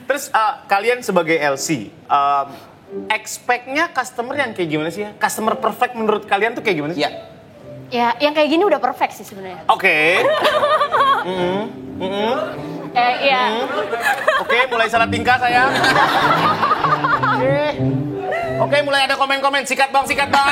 Terus kalian sebagai LC, expect-nya customer yang kayak gimana sih ya? Customer perfect menurut kalian tuh kayak gimana sih? Ya. Ya, yang kayak gini udah perfect sih sebenarnya. Oke. Iya. Oke, mulai salah tingkah saya. Oke, mulai ada komen-komen. Sikat bang, sikat bang.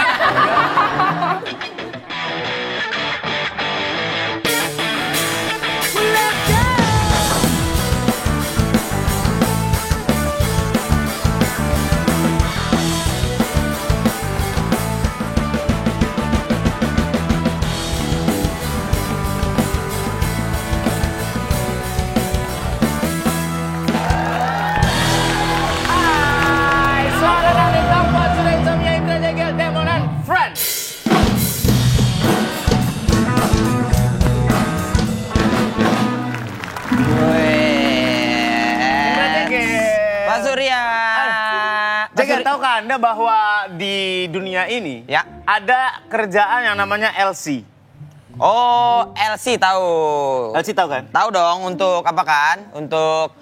Pak Surya. Jadi tahukah Anda bahwa di dunia ini Ya. ada kerjaan yang namanya LC? Oh, LC tahu. LC tahu kan? Tahu dong, untuk apa kan? Untuk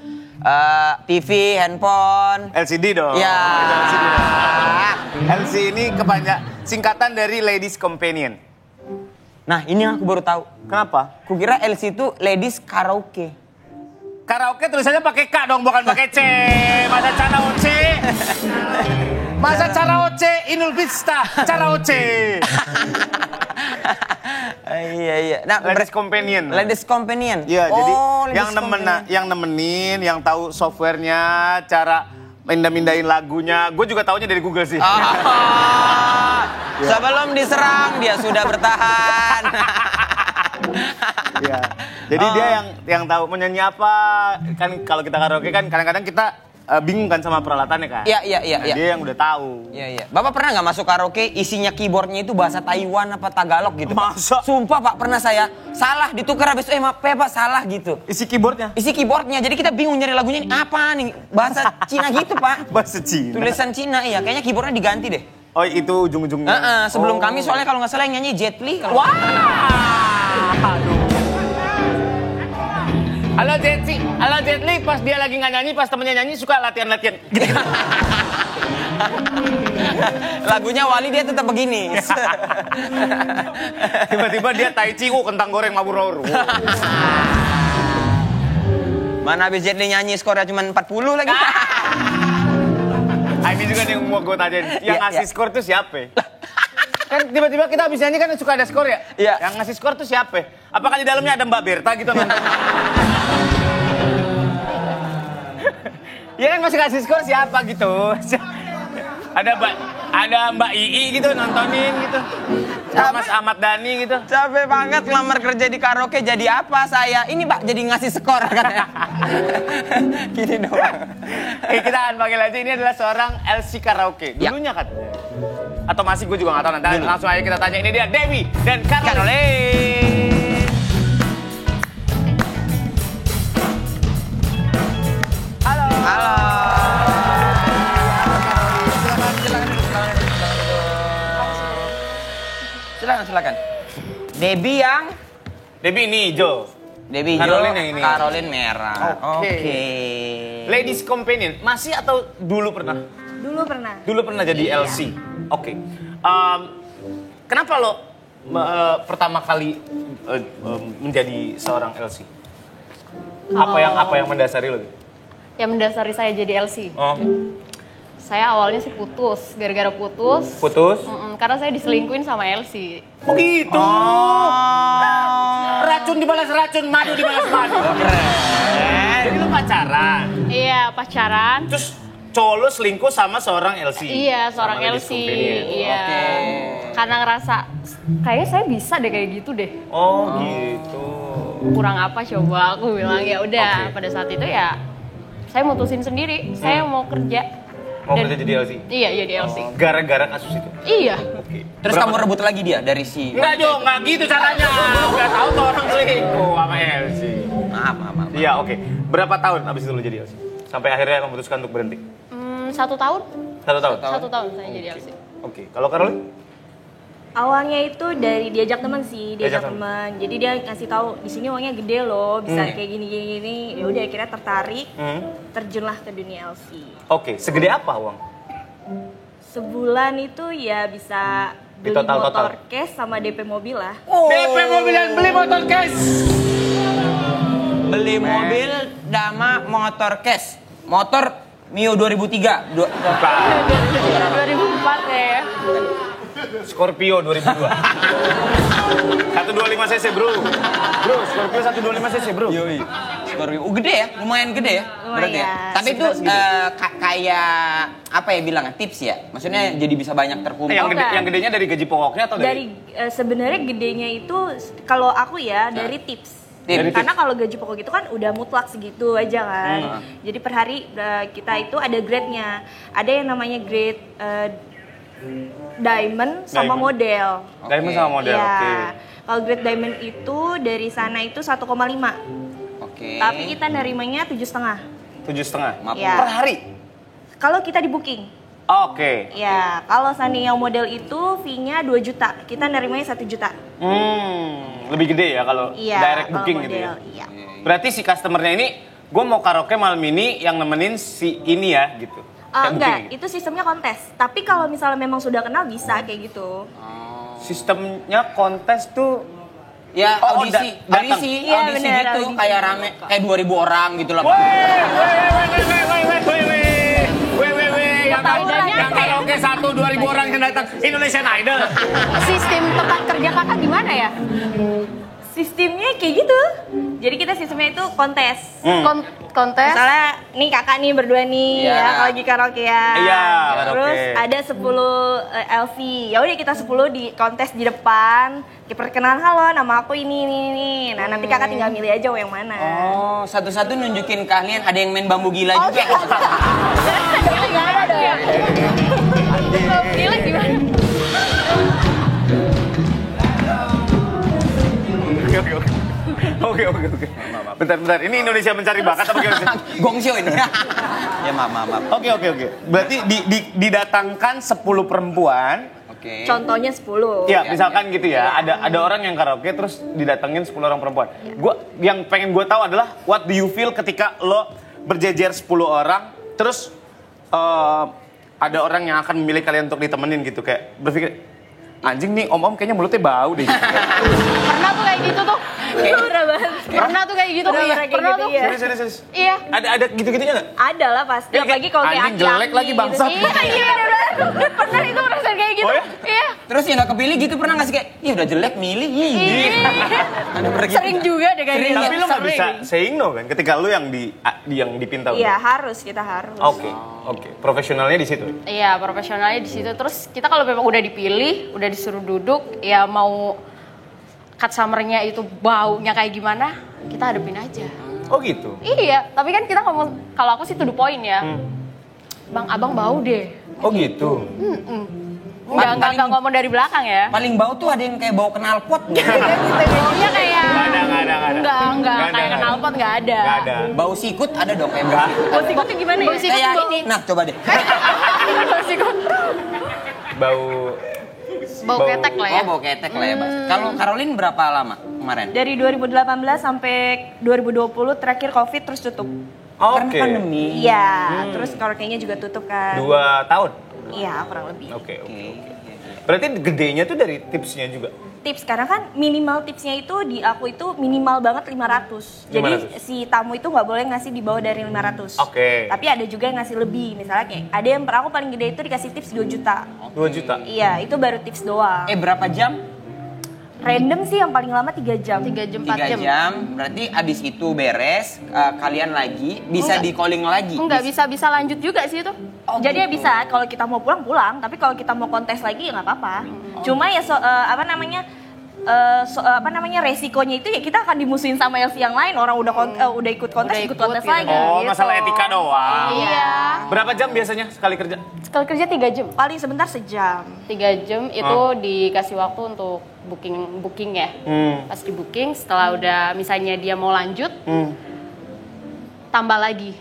TV, handphone. LCD dong. Ya. Itu LCD dong. LC ini singkatan dari Ladies Companion. Nah, ini yang aku baru tahu. Kenapa? Kukira LC itu Ladies Karaoke. Karaoke tulisannya pakai K dong, bukan pakai C. Masa cara OC? Masa cara OC? Inul Vista, cara OC. Iya. Nah, Ladies Companion. Ladies Companion. Iya, jadi Ladies Companion. yang nemenin, yang tahu softwarenya, cara mindahin lagunya. Gue juga taunya dari Google sih. Sebelum diserang dia sudah bertahan. Iya. Jadi dia yang tahu menyanyi apa. Kan kalau kita karaoke kan kadang-kadang kita bingung kan sama peralatannya kan. Iya. Nah, dia yang udah tahu. Iya. Bapak pernah nggak masuk karaoke isinya keyboardnya itu bahasa Taiwan apa Tagalog gitu? Pak? Masa? Sumpah Pak, pernah saya salah ditukar habis itu maaf ya Pak, salah gitu. Isi keyboardnya? Isi keyboardnya, jadi kita bingung nyari lagunya ini apa nih, bahasa Cina gitu Pak. Bahasa Cina. Tulisan Cina, iya kayaknya keyboardnya diganti deh. Oh itu ujung-ujungnya. Sebelum kami soalnya kalau nggak salah yang nyanyi Jet Li. Wah. Aduh. Halo Jet Li, pas dia lagi nggak nyanyi, pas temennya nyanyi suka latihan-latihan. Gitu. Lagunya Wali dia tetap begini. Tiba-tiba dia tai chi, kentang goreng mabur-mabur. Mana habis Jet Li nyanyi skornya cuma 40 lagi. Ini juga nih yang mau gue tanyain. Yang Iya, ngasih iya. skor tuh siapa? Kan tiba-tiba kita habis nyanyi kan suka ada skor ya? Iya. Yang ngasih skor tuh siapa? Apakah di dalamnya ada Mbak Berta gitu nonton? Iya kan masih ngasih skor siapa gitu? Ada Mbak Ii gitu nontonin gitu. Mas Ahmad Dhani gitu. Capek banget lamar kerja di karaoke, jadi apa saya? Ini Pak jadi ngasih skor katanya. Gini doang. Kita akan panggil aja, ini adalah seorang LC karaoke. Ya. Dulunya kan? Atau masih gue juga gak tahu. Nanti langsung aja kita tanya. Ini dia Dewi dan Caroline. Halo. Silakan. Debbie Debbie ini hijau. Debbie hijau, Caroline yang ini. Caroline merah. Oke. Ladies Companion, masih atau dulu pernah? Dulu pernah. Dulu pernah jadi Iya. LC. Oke. Kenapa lo pertama kali menjadi seorang LC? Apa yang mendasari lo? Yang mendasari saya jadi LC. Oh, Saya awalnya sih putus, gara-gara putus. putus? Karena saya diselingkuhin sama LC. Oh gitu. Racun dibalas racun, madu dibalas madu. Jadi lo pacaran. Iya, pacaran. Terus cowok lo selingkuh sama seorang LC. Iya, seorang Sama Ladies LC. Companion. Iya. Karena ngerasa kayaknya saya bisa deh kayak gitu deh. Oh gitu. Kurang apa coba, aku bilang ya udah. Oke. Pada saat itu ya saya mutusin sendiri, saya mau kerja. Mau kerja jadi LC? Iya, jadi LC. Gara-gara kasus itu? Iya. Oke. Terus kamu rebut lagi dia dari si... Enggak dong, enggak gitu caranya. Udah tahu tuh orang selingkuh sama LC. Maaf. Iya, oke. Berapa tahun abis itu lo jadi LC? Sampai akhirnya memutuskan untuk berhenti? 1 tahun? 1 tahun? 1 tahun saya jadi LC. Oke. Kalau Caroline? Awalnya itu dari diajak teman sih, diajak Diajak teman. Jadi dia ngasih tahu di sini uangnya gede loh, bisa kayak gini. Ya udah akhirnya tertarik, terjunlah ke dunia LC. Oke, segede apa uang? Sebulan itu ya bisa Di beli total-total? motor cash sama DP mobil lah. DP mobil dan beli motor cash. Beli mobil sama motor cash. Motor Mio 2003. 2004 ya. Scorpio 2002. 125 cc bro. Bro, Scorpio 125 cc bro. Yoi. Scorpio. Gede ya, lumayan gede ya. Berarti ya. Lumayan. Tapi itu kayak apa ya bilangnya tips ya. Maksudnya jadi bisa banyak terkumpul. Yang gedenya dari gaji pokoknya atau dari? Sebenarnya gedenya itu kalau aku ya dari tips. Dari Karena kalau gaji pokok itu kan udah mutlak segitu aja kan. Jadi per hari kita itu ada grade-nya. Ada yang namanya grade diamond sama Diamond. model. Diamond sama model. Iya. Oke. Kalau grade diamond itu dari sana itu 1,5. Oke. Tapi kita nerimanya 7,5. 7,5. Maaf. Iya. Per hari. Kalau kita di booking. Oke. Ya, kalau Sunny yang model itu fee-nya 2 juta. Kita nerimanya 1 juta. Lebih gede ya kalau Iya, direct kalau booking model. gitu ya. Iya. Berarti si customernya ini, gue mau karaoke malam ini yang nemenin si ini ya gitu. Kayak Enggak, booking gitu. itu sistemnya kontes. Tapi kalau misalnya memang sudah kenal bisa kayak gitu. Sistemnya kontes tuh. Ya Oh, audisi, datang. audisi, Iya, audisi bener, gitu audisi. kayak rame, kayak 2000 orang gitu lah. Yang karaoke 1-2 ribu orang yang datang Indonesian Idol. Sistem tempat kerja kakak gimana ya? Sistemnya kayak gitu. Jadi kita sistemnya itu kontes. Kontes. Misalnya nih kakak nih berdua nih Iya. ya kalau lagi karaoke ya. Iya, Terus karaoke. ada 10 LV. Ya udah kita 10 di kontes di depan. Diperkenalan, halo nama aku ini. Nah, nanti kakak tinggal milih aja yang mana. Oh, satu-satu nunjukin keahlian. Ada yang main bambu gila juga. Nggak ada dong. Kalau pilih gimana? Oke. Bentar. Ini Indonesia mencari bakat apa gimana? Gongsio ini. Ya maaf. Oke. Berarti didatangkan 10 perempuan. Oke. Contohnya 10. Ya, misalkan gitu ya. Ada orang yang karaoke terus didatengin 10 orang perempuan. Yang pengen gue tahu adalah what do you feel ketika lo berjejer 10 orang terus ada orang yang akan memilih kalian untuk ditemenin gitu, kayak berpikir anjing nih om kayaknya mulutnya bau deh. Pernah tuh kayak gitu tuh. Parah banget. Pernah tuh kayak gitu. Pernah kayak Pernah gitu, tuh. iya. Serius. Iya. Ada gitu-gitunya nggak? Ada lah pasti. Iya, Apalagi kalau kayak anjing jelek lagi, bangsat. Iya, bener. Pernah itu ngerasain kayak gitu. Oh ya? Iya. Terus yang gak kepilih gitu pernah gak sih kayak, ih udah jelek milih. Ada pernah gitu? Sering juga deh kayak Sering gitu. Tapi lo nggak bisa saying no kan ketika lo yang dipinta. Iya, kita harus. Oke. Profesionalnya di situ. Iya, profesionalnya di situ. Terus kita kalau memang udah dipilih, udah disuruh duduk, ya mau cut summernya itu baunya kayak gimana, kita hadepin aja. Oh gitu. Iya, tapi kan kita ngomong, kalau aku sih to the point ya. Bang, abang bau deh. Oh gitu. Nggak ngomong dari belakang ya. Paling bau tuh ada yang kayak bau knalpot. Baunya kayak Nggak ada. Enggak, Nggak kayak ada. knalpot nggak ada. Nggak ada. Bau sikut ada dong kayak bau sikut. Bau sikutnya gimana ya? Bau sikut Kayak bau- ini. Nah, coba deh. Bau sikut. Bau. Bau ketek lah ya. Oh, bau ketek lah ya, Bas. Kalau Caroline berapa lama kemarin? Dari 2018 sampai 2020 terakhir Covid terus tutup. Oke. Karena pandemi. Iya, terus karaoke-nya juga tutup kan. 2 tahun. Iya, kurang lebih. Oke. Berarti gedenya tuh dari tipsnya juga. Tips karena kan minimal tipsnya itu di aku itu minimal banget 500. Jadi 500. si tamu itu nggak boleh ngasih di bawah dari 500. Oke. Tapi ada juga yang ngasih lebih. Misalnya kayak ada yang per aku paling gede itu dikasih tips 2 juta. 2 juta. Iya, itu baru tips doang. Berapa jam? Random sih yang paling lama 3 jam. 3 jam, 4 3 jam. jam. Berarti abis itu beres, kalian lagi bisa Enggak. di calling lagi. Enggak bisa lanjut juga sih itu. Jadi ya bisa kalau kita mau pulang, tapi kalau kita mau kontes lagi ya nggak apa-apa. Cuma ya resikonya itu ya kita akan dimusuhin sama LC yang lain. Orang udah ikut kontes, Udah ikut ikut kontes gitu. lagi. Oh, gitu. masalah etika doang. Iya. Berapa jam biasanya sekali kerja? Sekali kerja 3 jam. Paling sebentar sejam. 3 jam itu dikasih waktu untuk booking ya. Pas di booking, setelah udah misalnya dia mau lanjut, tambah lagi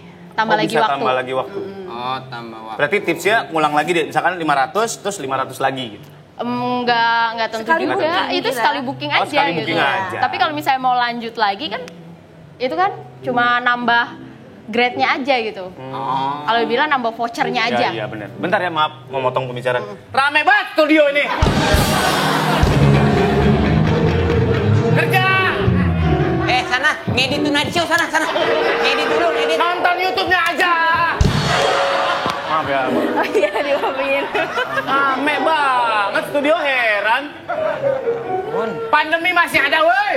Bisa waktu. tambah lagi waktu. Oh, tambah waktu. Berarti tipsnya ngulang lagi deh, misalkan 500 terus 500 lagi gitu. Enggak tentu Sekali juga. booking Itu gitu. sekali booking Oh, aja sekali gitu. booking aja. Tapi kalau misalnya mau lanjut lagi kan itu kan cuma nambah grade-nya aja gitu. Kalau bilang nambah vouchernya aja. Iya benar. Bentar ya, maaf mau motong pembicaraan. Rame banget studio ini. Kerja. Sana, ngedit Tonight Show sana. Ngedit dulu, ngedit. Nonton YouTube-nya aja. Maaf ya. Oh iya, dimaafin. Rame banget studio, heran. Pandemi masih ada, woi.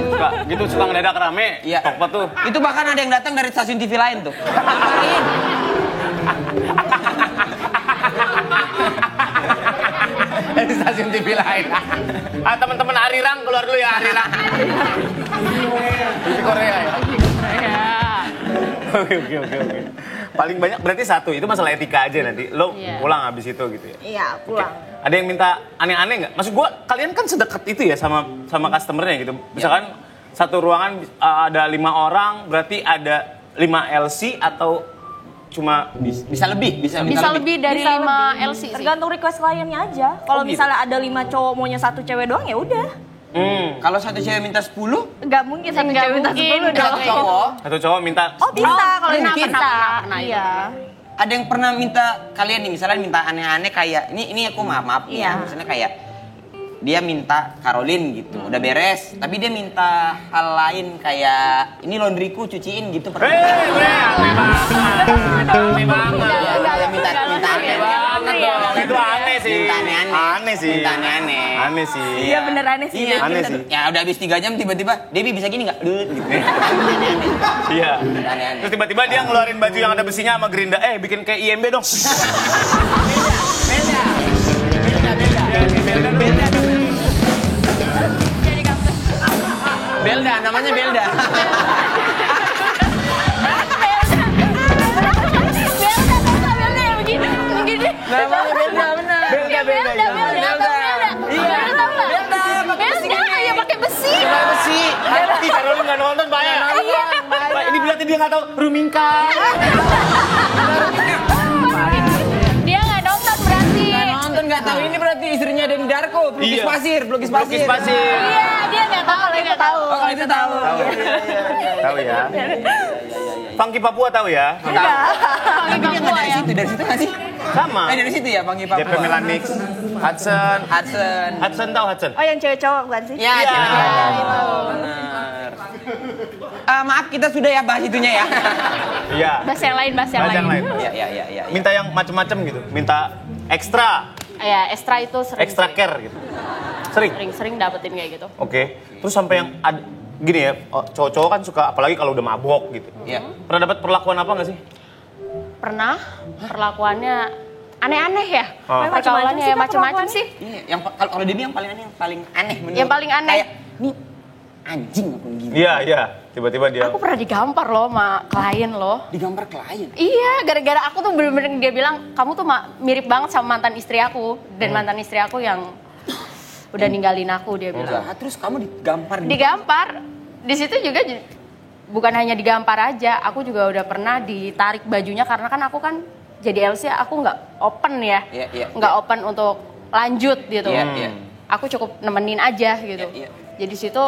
Suka, gitu suka ngedadak rame. Iya. Tokpot tuh. Itu bahkan ada yang datang dari stasiun TV lain tuh. Ngapain? Dari stasiun TV lain. Teman-teman Arirang keluar dulu ya, Arirang. TV Korea ya. Oke. Paling banyak berarti satu, itu masalah etika aja nanti. Lo Iya. pulang habis itu gitu ya. Iya, pulang. Ada yang minta aneh-aneh nggak? Maksud gua kalian kan sedekat itu ya sama customernya gitu. Misalkan satu ruangan ada 5 orang, berarti ada 5 LC atau cuma Bisa lebih, bisa Lebih dari Bisa 5 lebih. LC sih. Tergantung request kliennya aja. Kalau gitu. misalnya ada 5 cowok maunya 1 cewek doang ya udah. Kalau satu cewek minta 10, Nggak mungkin satu Nggak cewek minta mungkin, 10 nggak dong. kayak gitu. cowok. satu cowok minta. Oh bisa kalau itu pernah, bisa. pernah itu. Iya. ada yang pernah minta kalian nih, misalnya minta aneh-aneh kayak ini aku maaf nih ya, Iya. misalnya kayak dia minta Caroline gitu, udah beres, tapi dia minta hal lain kayak ini laundryku cuciin gitu. Aneh banget. Aneh banget. Dia minta aneh Banget dong. Itu aneh sih. Minta aneh-aneh. Aneh sih. Minta aneh-aneh. Aneh sih. Iya bener aneh sih. Iya, Aneh kita- sih. Ya udah habis 3 jam tiba-tiba, Debbie bisa gini nggak? Gitu. Aneh-aneh. Iya. Aneh-aneh. Terus tiba-tiba dia ngeluarin baju yang ada besinya sama gerinda. Bikin kayak IMB dong. Belda, namanya Belda. Namanya Belda, benar. Iya pakai besi. Pakai besi. Ih, Caroline nggak nonton, Pak ya. Pak, ini berarti dia nggak tahu Rumingka. Dia nggak nonton berarti. Nggak nonton, nggak tahu ini berarti istrinya Denny Darko, pelukis Iya. pasir, pelukis Pelukis pasir. Iya dia nggak tahu. Dia nggak tahu. Oh, kalau itu tahu. Tahu ya. Funky Papua tahu ya? Pakai Tapi dia nggak Papua dari ya. situ, dari situ nggak sih? Sama. Dari situ ya, Pangi Papua. JP Melanix, Hudson. Hudson. Tahu Hudson? Oh yang cewek cowok bukan sih? Ya, Iya. benar. Maaf kita sudah ya bahas itunya ya. Iya. Bahas yang lain, bahas yang Bahas yang lain. lain. Ya. Minta yang macem-macem gitu. Minta ekstra, Ya, extra itu sering. extra care gitu. Sering. Sering dapetin kayak gitu. Oke. Terus sampai yang gini ya, cowok-cowok kan suka apalagi kalau udah mabok gitu. Iya. Pernah dapat perlakuan apa nggak sih? Pernah perlakuannya aneh-aneh ya. Oh. Pergaulannya ya macam-macam sih. Iya, yang kalau Debbie yang paling aneh menurut. Yang paling aneh. Kayak ini anjing apa gini. Iya. Tiba-tiba dia. Aku pernah digampar loh sama klien loh. Digambar klien. Iya, gara-gara aku tuh bener-bener dia bilang kamu tuh mirip banget sama mantan istri aku dan mantan istri aku yang udah ninggalin aku dia bilang. Enggak, terus kamu digampar. Digampar. Di situ juga bukan hanya digampar aja, aku juga udah pernah ditarik bajunya karena kan aku kan jadi LC aku nggak open ya. Iya. Nggak open untuk lanjut gitu. Iya. Aku cukup nemenin aja gitu. Iya. Jadi situ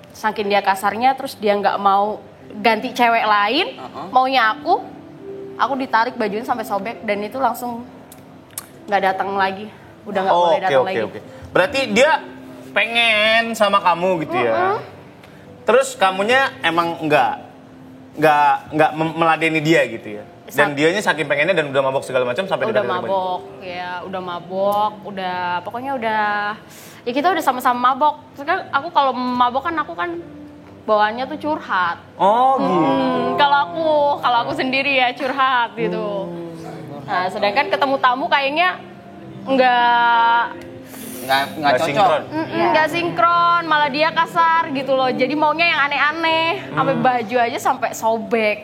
saking dia kasarnya terus dia nggak mau ganti cewek lain, maunya aku ditarik bajunya sampai sobek dan itu langsung nggak datang lagi, udah nggak boleh datang lagi. Oke. Berarti dia pengen sama kamu gitu ya. Terus kamunya emang nggak meladeni dia gitu ya. Dan dianya saking pengennya dan udah mabok segala macam sampai Udah ditarik baju. mabok, ya udah mabok, pokoknya udah ya kita udah sama-sama mabok. Terus kan aku kalau mabok kan aku kan bawaannya tuh curhat. Oh gitu. Kalau aku sendiri ya curhat gitu. Nah, sedangkan ketemu tamu kayaknya nggak Nggak cocok. sinkron. nggak sinkron, malah dia kasar gitu loh. Jadi maunya yang aneh-aneh, sampai baju aja sampai sobek.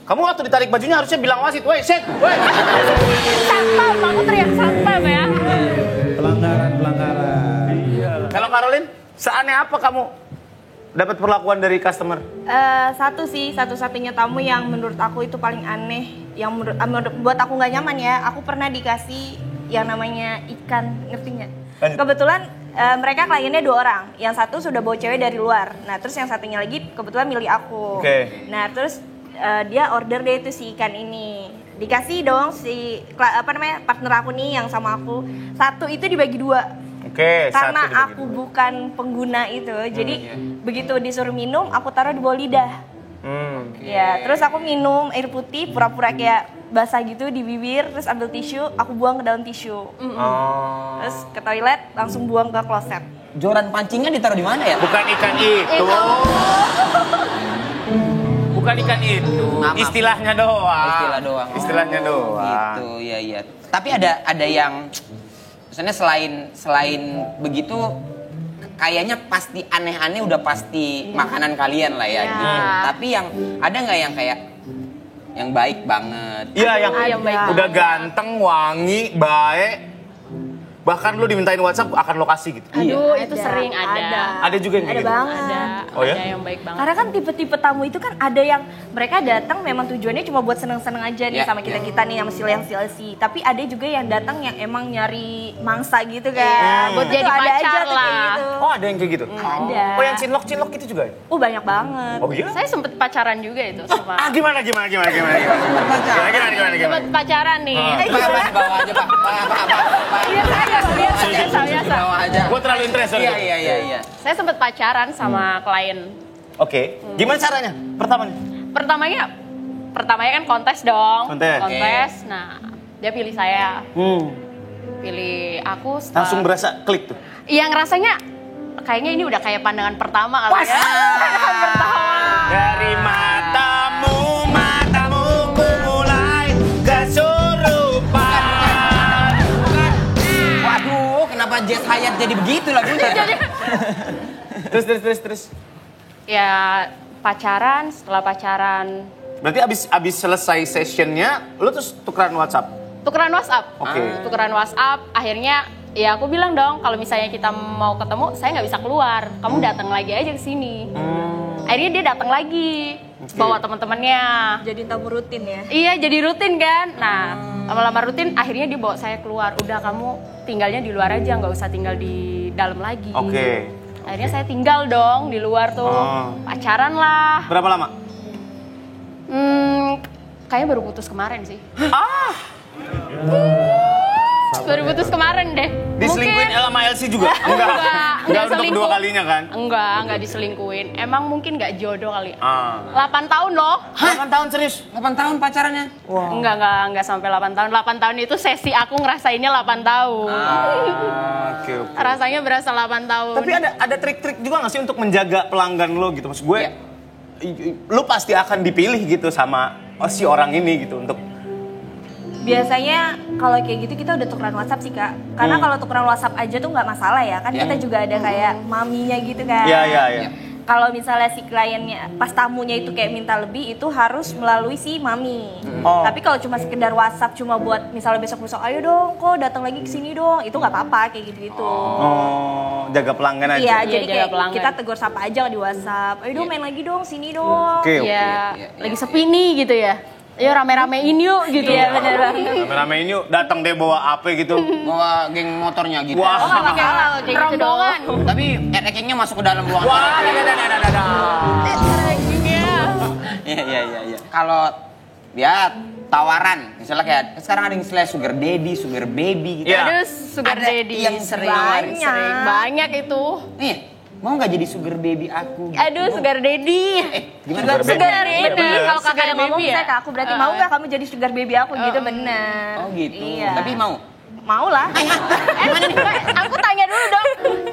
Kamu waktu ditarik bajunya harusnya bilang wasit, woi, set, woi. Satpam, aku teriak satpam ya. Pelanggaran. Kalau Caroline, seaneh apa kamu dapat perlakuan dari customer? Satu sih, satu-satunya tamu yang menurut aku itu paling aneh. yang buat aku nggak nyaman ya. Aku pernah dikasih yang namanya ikan, ngerti nggak? Kebetulan mereka kliennya 2 orang, yang satu sudah bawa cewek dari luar. Nah terus yang satunya lagi kebetulan milih aku. Oke. Nah terus dia order deh itu si ikan ini, dikasih dong si partner aku nih yang sama aku, satu itu dibagi 2. Oke, Karena satu dibagi aku dua. bukan pengguna itu, jadi begitu disuruh minum aku taruh di bawah lidah. Ya, terus aku minum air putih pura-pura kayak basah gitu di bibir, terus ambil tisu, aku buang ke daun tisu. Terus ke toilet, langsung buang ke kloset. Joran pancingnya ditaruh di mana ya? Bukan ikan itu. Bukan ikan itu. Maaf. Istilahnya doang. Istilah doang. Istilahnya doang. Gitu, iya. Tapi ada yang misalnya selain begitu kayaknya pasti aneh-aneh udah pasti makanan kalian lah ya. Gitu. Tapi yang ada nggak yang kayak yang baik banget? Iya, yang baik udah ganteng, wangi, baik. Bahkan lu dimintain WhatsApp akan lokasi gitu. Aduh, itu sering ada. Ada juga yang kayak Ada gitu. banget. Ada, Oh ya? ada yang baik banget. Karena kan tipe-tipe tamu itu kan ada yang mereka datang memang tujuannya cuma buat seneng-seneng aja nih Ya, sama kita-kita nih sama si. Tapi ada juga yang datang yang emang nyari mangsa gitu kan. Buat Itu jadi ada aja pacar tuh kayak lah. gitu. Oh, ada yang kayak gitu? Ada. Oh, yang cinlok itu juga? Banyak banget. Oh iya? Saya sempet pacaran juga itu sama. Gimana? Gimana? Sempet pacaran nih. Pak, bawa aja Pak. Biasa. Bawa aja. Gue terlalu interest. sorry. Iya. Saya sempet pacaran sama klien. Oke. Gimana caranya? Pertamanya? Pertamanya kan kontes dong. Kontes. Nah, dia pilih saya. Pilih aku. Langsung berasa klik tuh. Yang rasanya kayaknya ini udah kayak pandangan pertama kali ya. Dari matamu ku mulai kesurupan. Waduh, kenapa Jazz Hayat jadi begitu lagunya? Terus. Ya pacaran, setelah pacaran Berarti abis selesai sessionnya, lu terus tukeran WhatsApp? tukeran WhatsApp. Oke. Tukeran WhatsApp, akhirnya ya aku bilang dong kalau misalnya kita mau ketemu, saya nggak bisa keluar. Kamu datang lagi aja ke sini. Akhirnya dia datang lagi, bawa teman-temannya. Jadi tamu rutin ya. Iya, jadi rutin kan. Nah, lama-lama rutin, akhirnya dia bawa saya keluar. Udah kamu tinggalnya di luar aja, nggak usah tinggal di dalam lagi. Oke. Akhirnya saya tinggal dong di luar tuh, pacaran lah. Berapa lama? Kayaknya baru putus kemarin sih. Baru putus kemarin deh. Diselingkuhin sama LC juga? Enggak untuk kedua kalinya kan? Enggak diselingkuhin. Emang mungkin nggak jodoh kali. 8 tahun loh. 8 tahun serius? 8 tahun pacarannya? Enggak sampai 8 tahun. 8 tahun itu sesi aku ngerasainnya 8 tahun. Oke. Rasanya berasa 8 tahun. Tapi ada trik-trik juga nggak sih untuk menjaga pelanggan lo gitu? Maksud gue, lu pasti akan dipilih gitu sama si orang ini gitu untuk Biasanya kalau kayak gitu kita udah tukeran WhatsApp sih Kak. Karena kalau tukeran WhatsApp aja tuh nggak masalah ya. Kan kita juga ada kayak maminya gitu kan. Iya. Kalau misalnya si kliennya pas tamunya itu kayak minta lebih, itu harus melalui si mami. Tapi kalau cuma sekedar WhatsApp cuma buat misalnya besok-besok ayo dong kok datang lagi ke sini dong, itu nggak apa-apa kayak gitu-gitu. jaga pelanggan aja. Iya, Iya, jadi jaga kayak pelanggan. kita tegur sapa aja di WhatsApp. Ayo dong main lagi dong sini dong. Oke. Ya, lagi sepi nih gitu ya. Ayo rame-ramein yuk gitu. Iya bener banget. Rame-ramein yuk, datang deh bawa apa gitu. Bawa geng motornya gitu. Wah. Oh, nggak masalah kayak gitu rombongan. Tapi rackingnya masuk ke dalam ruangan. Wah, Iya. Kalau ya tawaran, misalnya kayak sekarang ada yang istilah sugar daddy, sugar baby gitu. Iya. Aduh, sugar Ada daddy yang sering nawarin. sering banyak itu. Nih, mau nggak jadi sugar baby aku? Aduh, sugar daddy. Gimana? Sugar baby. Bener. Bener. Kalau kakak Sugar yang baby ngomong saya ya. ke aku berarti mau nggak kamu jadi sugar baby aku gitu bener. Oh gitu. Iya. Tapi mau? Mau lah. Aku tanya dulu dong.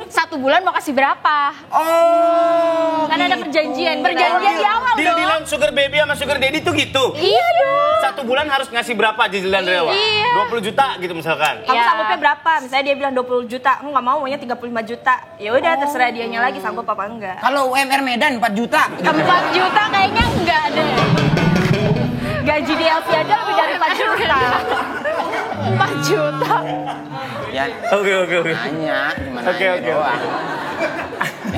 1 bulan mau kasih berapa? Oh. Kan ada perjanjian. Perjanjian di awal dong. Deal-dealan sugar baby sama sugar daddy tuh gitu. Iya dong. 1 bulan harus ngasih berapa cicilan rewa? Iya. 20 juta gitu misalkan. Kamu Iya. sanggupnya berapa? Misalnya dia bilang 20 juta, aku nggak mau, maunya 35 juta. Ya udah terserah dianya lagi sanggup apa enggak. Kalau UMR Medan 4 juta. 4 juta kayaknya enggak deh. Gaji di LC aja lebih dari 4 juta. 4 juta. Ya, Oke. nanya, cuma Oke, nanya oke. doang.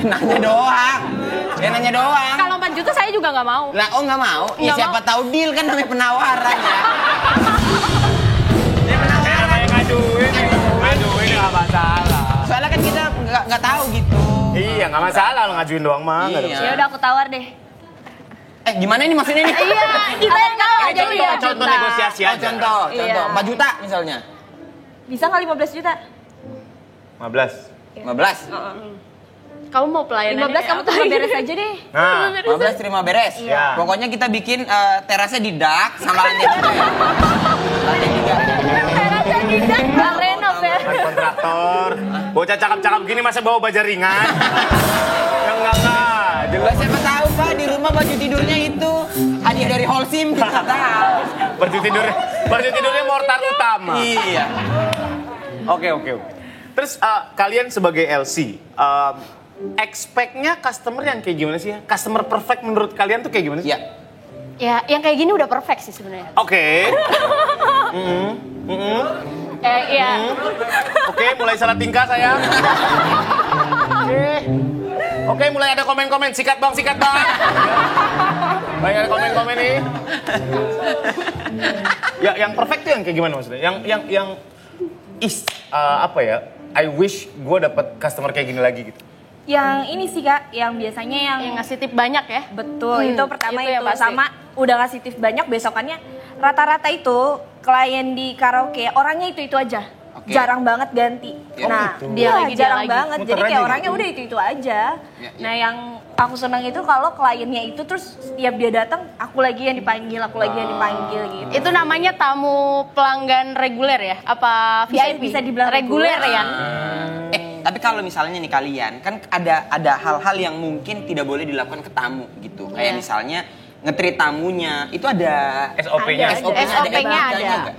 Nanya doang. Ya nanya doang. Kalau 4 juta saya juga nggak mau. Lah, oh nggak mau? Ya Nggak siapa tahu deal kan namanya penawaran ya. Kayak ngaduin nggak masalah. Soalnya kan kita nggak tahu gitu. Iya, nggak masalah lo ngajuin doang mah. nggak ada Iya. masalah. Ya udah aku tawar deh. Gimana ini maksudnya nih? Iya, kita yang kalah Ini jadi contoh negosiasi Oh, aja. contoh. Iya. 4 juta misalnya. Bisa nggak 15 juta? 15. 15. Kamu mau pelayanan? 15 kamu terima beres aja deh. Nah, 15 terima beres. Iya. Pokoknya kita bikin terasnya di dak sama lantai 3 ya. Lantai 3. Terasnya tidak Bang Renov ya. kan kontraktor. Bocah cakep-cakep gini masa bawa baja ringan? Yang enggak. Lah siapa tahu Pak di rumah baju tidurnya itu hadiah dari Holcim kita tahu. Baju tidurnya mortar utama. Iya. Oke. Terus kalian sebagai LC, expect-nya customer yang kayak gimana sih ya? Customer perfect menurut kalian tuh kayak gimana sih? Iya. Ya, yang kayak gini udah perfect sih sebenarnya. Oke. Iya. Oke, mulai salah tingkah sayang. Oke, mulai ada komen-komen. Sikat bang. Mulai ada komen-komen nih. Ya, yang perfect tuh yang kayak gimana maksudnya? Yang apa ya? I wish gue dapet customer kayak gini lagi gitu. Yang ini sih Kak, yang biasanya Yang ngasih tip banyak ya. betul itu pertama itu itu, ya pasti. sama udah ngasih tips banyak besokannya rata-rata itu klien di karaoke orangnya itu aja. Oke. Jarang banget ganti. Oh, nah, gitu. dia Dia jarang lagi. banget. Muter Jadi aja kayak gitu. orangnya udah itu aja. Ya. Nah, yang aku senang itu kalau kliennya itu terus setiap dia datang aku lagi yang dipanggil gitu. Itu namanya tamu pelanggan reguler ya? Apa VIP? Bisa dibilang reguler reguler. ya? Tapi kalau misalnya nih kalian kan ada hal-hal yang mungkin tidak boleh dilakukan ke tamu gitu. Kayak misalnya nge-treat tamunya itu ada SOP-nya. SOP-nya ada. nggak?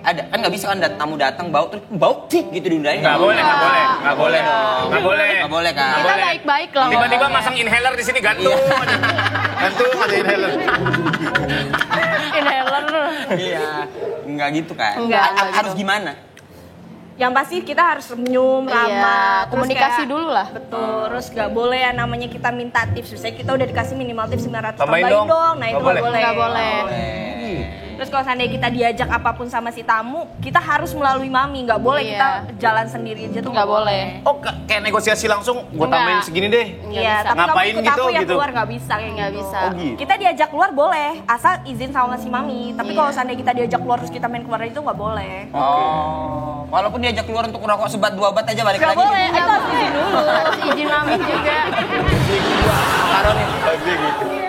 Ada kan nggak bisa kan tamu datang bau terus bau cik gitu diundahin. Nggak boleh Nggak boleh kan. Kita baik-baik lah. Tiba-tiba ngomongnya. masang inhaler di sini gantung. Gantung ada inhaler. Inhaler. Iya, nggak gitu kan. Nggak Harus gitu. gimana? Yang pasti kita harus senyum, Iya, ramah, terus komunikasi kayak- dulu lah. Betul, terus gak boleh yang namanya kita minta tips. Misalnya kita udah dikasih minimal tips 900, Tambahin tambahin dong. dong. Nah itu Nggak gak boleh. Nggak boleh. Terus kalau seandainya kita diajak apapun sama si tamu, kita harus melalui mami. Gak boleh Iya. kita jalan sendiri aja tuh Nggak boleh. Oh, kayak negosiasi langsung, gue tambahin Nggak. segini deh. Iya, bisa. tapi Ngapain kamu ikut gitu, aku yang gitu? keluar gak bisa. Nggak bisa. Oh gitu. Kita diajak keluar boleh, asal izin sama si mami. Tapi Iya. kalau seandainya kita diajak keluar terus kita main keluar itu gak boleh. Oh, walaupun diajak keluar untuk ngerokok sebat 2 bat aja balik Gak lagi. boleh, itu harus izin dulu. Harus izin mami juga. Taruh nih.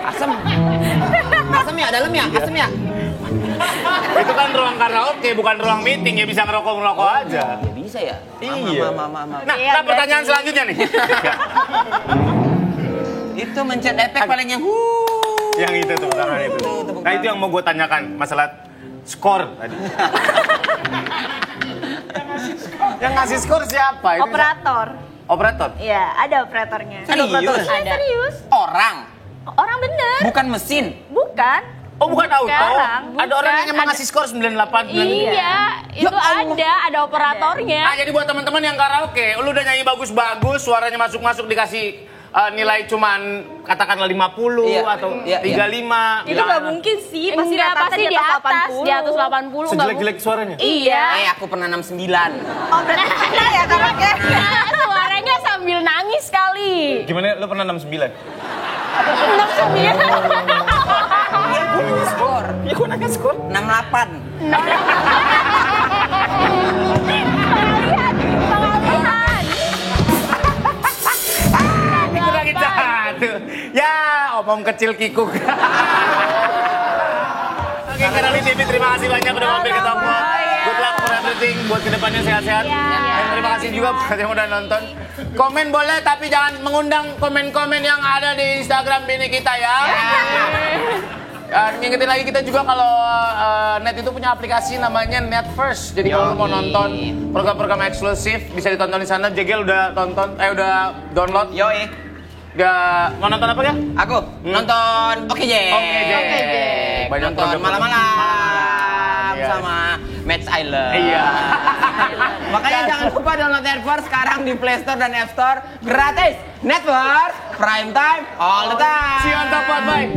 Asem. Asem ya, dalam ya, asem ya. Itu kan ruang karaoke, bukan ruang meeting ya, bisa ngerokok aja. Ya bisa ya. Iya. Mama. Nah, Iya, pertanyaan berarti. selanjutnya nih. Itu mencet efek paling yang Yang itu tuh, tangan itu. tepuk Nah, itu yang mau gue tanyakan, masalah skor tadi. Yang ngasih skor siapa? Itu Operator. Operator? Iya, ada operatornya. Serius? Serius? Orang, Orang bener. bukan mesin. Bukan. Oh, bukan auto. Sekarang, Ada orang yang emang Ada. ngasih skor 98, 99. Iya, itu ada operatornya. Ah, jadi buat teman-teman yang karaoke, lu udah nyanyi bagus-bagus, suaranya masuk-masuk dikasih nilai cuman katakanlah 50 Iya, atau iya, 35. Itu nggak mungkin sih, pasti Enggak, rata-rata pasti di atas 80. Sejelek-jelek suaranya. Iya. Aku pernah 69. Oh berarti benar ya karaoke? Suaranya sambil nangis kali. Gimana lu pernah 69? 69. Iya, gue nanya skor. Ya gua nanya skor. 68. Pengalihan. Dikurangin satu. Ya, omong kecil kikuk. Oke, Karoli TV, terima kasih banyak udah mampir ke Toko. Good luck for everything, buat kedepannya sehat-sehat. Dan terima kasih juga buat yang udah nonton. Komen boleh, tapi jangan mengundang komen-komen yang ada di Instagram Bini kita ya. Ngingetin lagi kita juga kalau Net itu punya aplikasi namanya Net First. Jadi kalau lu mau nonton program-program eksklusif bisa ditonton di sana. Jegel udah udah download. Yoi. Mau nonton apa ya? Aku nonton Oke Jay. Oke, Jay. Banyak Nonton program. malam-malam Iya. sama Match Island. Iya. Makanya jangan lupa download Network sekarang di Play Store dan App Store gratis. Network, prime time, all the time. See you on top, bye.